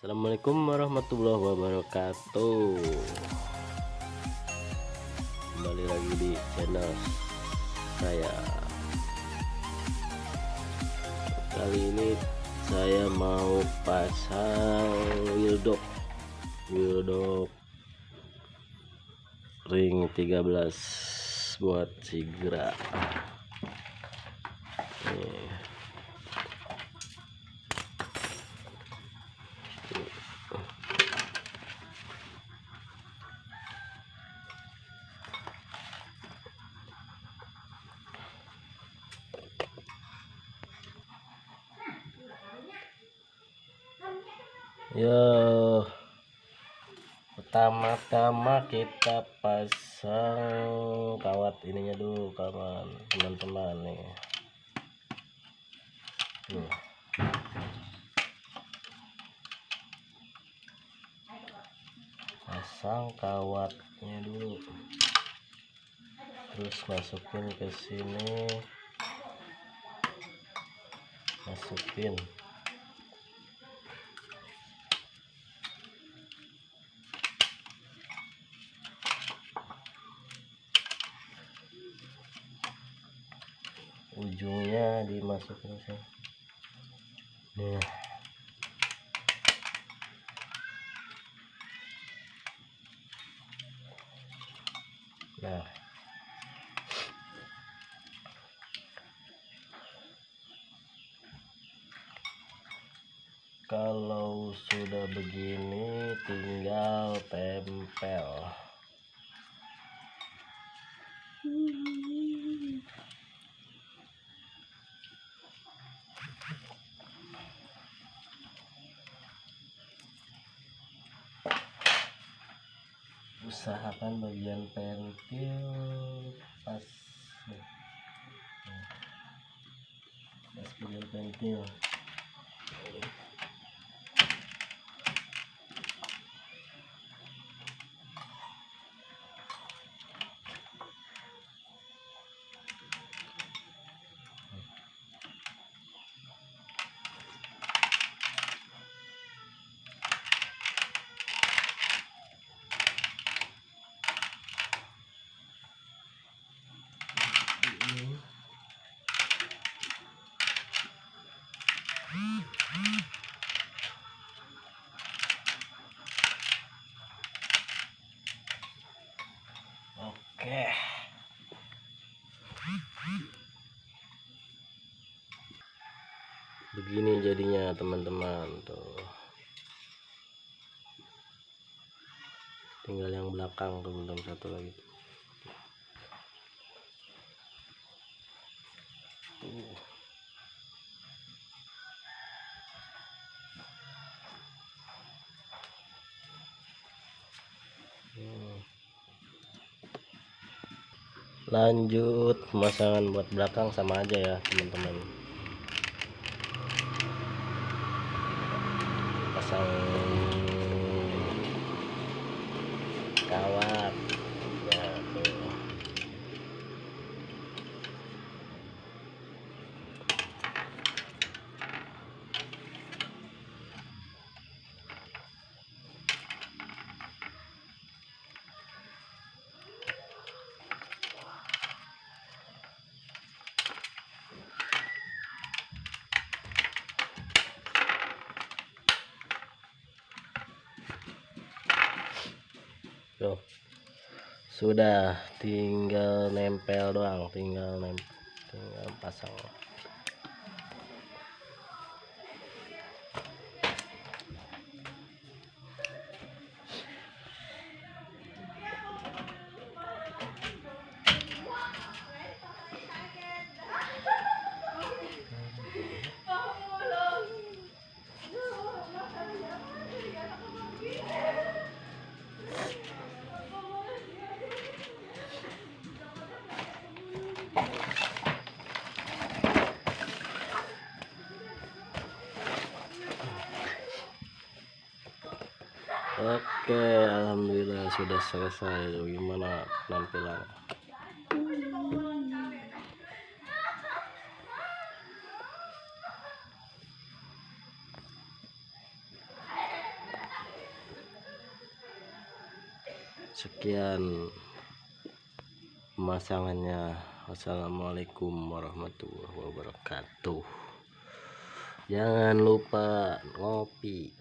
Assalamualaikum warahmatullahi wabarakatuh. Kembali lagi di channel saya. Kali ini saya mau pasang wildok ring 13 buat Sigra. Nih. Yo, pertama-tama kita pasang kawat ininya dulu, kawan teman-teman nih. Pasang kawatnya dulu, terus masukin ke sini, masukin ujungnya, dimasukin sini. Nah, kalau sudah begini tinggal tempel. Usahakan bagian pentil pas bagian pentil. Oke, begini jadinya teman-teman tuh. Tinggal yang belakang tuh, belum satu lagi. Lanjut pemasangan buat belakang sama aja ya teman-teman. Pasang kawat ya tuh. Tuh, sudah tinggal nempel doang, tinggal pasang. Oke, alhamdulillah sudah selesai. Gimana penampilan? Sekian pemasangannya. Wassalamualaikum warahmatullahi wabarakatuh. Jangan lupa ngopi.